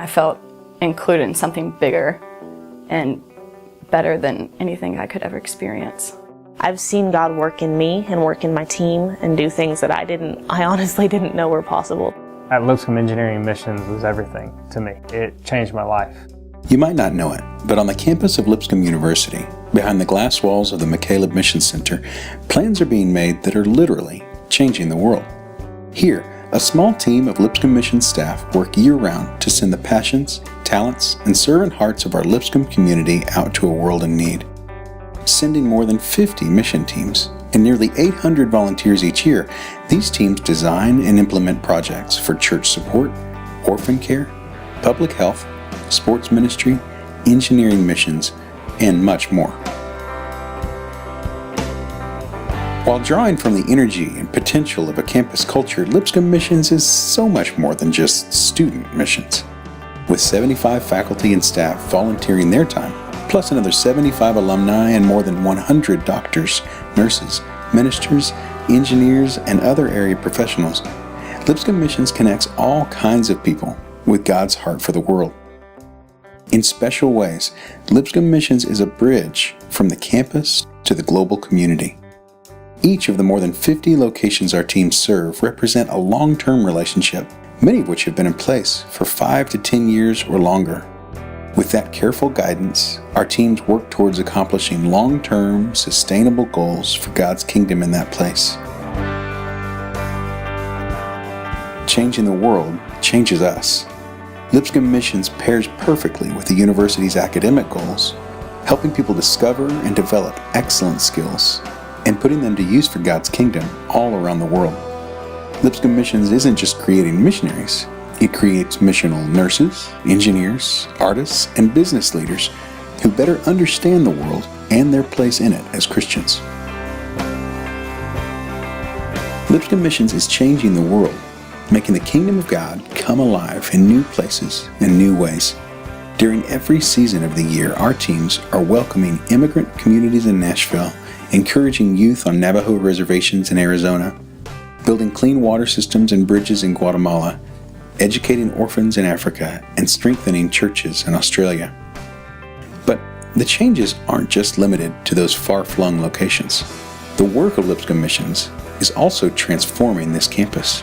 I felt included in something bigger and better than anything I could ever experience. I've seen God work in me and work in my team and do things that I honestly didn't know were possible. At Lipscomb Missions was everything to me. It changed my life. You might not know it, but on the campus of Lipscomb University, behind the glass walls of the Lipscomb Missions Center, plans are being made that are literally changing the world. Here, a small team of Lipscomb Missions staff work year-round to send the passions, talents, and servant hearts of our Lipscomb community out to a world in need. Sending more than 50 mission teams and nearly 800 volunteers each year, these teams design and implement projects for church support, orphan care, public health, sports ministry, engineering missions, and much more. While drawing from the energy and potential of a campus culture, Lipscomb Missions is so much more than just student missions. With 75 faculty and staff volunteering their time, plus another 75 alumni and more than 100 doctors, nurses, ministers, engineers, and other area professionals, Lipscomb Missions connects all kinds of people with God's heart for the world. In special ways, Lipscomb Missions is a bridge from the campus to the global community. Each of the more than 50 locations our teams serve represent a long-term relationship, many of which have been in place for 5 to 10 years or longer. With that careful guidance, our teams work towards accomplishing long-term, sustainable goals for God's kingdom in that place. Changing the world changes us. Lipscomb Missions pairs perfectly with the university's academic goals, helping people discover and develop excellent skills and putting them to use for God's kingdom all around the world. Lipscomb Missions isn't just creating missionaries. It creates missional nurses, engineers, artists, and business leaders who better understand the world and their place in it as Christians. Lipscomb Missions is changing the world, making the kingdom of God come alive in new places and new ways. During every season of the year, our teams are welcoming immigrant communities in Nashville, encouraging youth on Navajo reservations in Arizona, building clean water systems and bridges in Guatemala, educating orphans in Africa, and strengthening churches in Australia. But the changes aren't just limited to those far-flung locations. The work of Lipscomb Missions is also transforming this campus.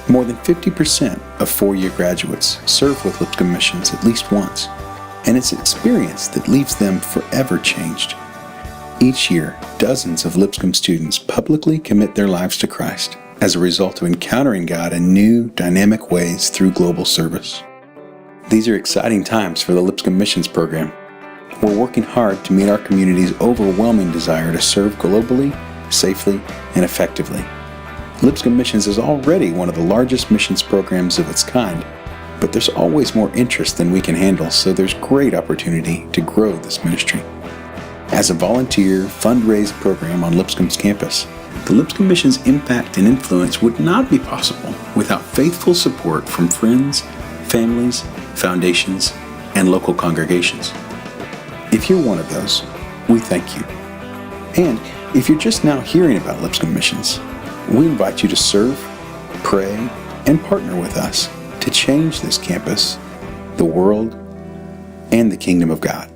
More than 50% of four-year graduates serve with Lipscomb Missions at least once, and it's experience that leaves them forever changed. Each year, dozens of Lipscomb students publicly commit their lives to Christ as a result of encountering God in new, dynamic ways through global service. These are exciting times for the Lipscomb Missions program. We're working hard to meet our community's overwhelming desire to serve globally, safely, and effectively. Lipscomb Missions is already one of the largest missions programs of its kind, but there's always more interest than we can handle, so there's great opportunity to grow this ministry. As a volunteer, fundraised program on Lipscomb's campus, the Lipscomb Missions impact and influence would not be possible without faithful support from friends, families, foundations, and local congregations. If you're one of those, we thank you. And if you're just now hearing about Lipscomb Missions, we invite you to serve, pray, and partner with us to change this campus, the world, and the kingdom of God.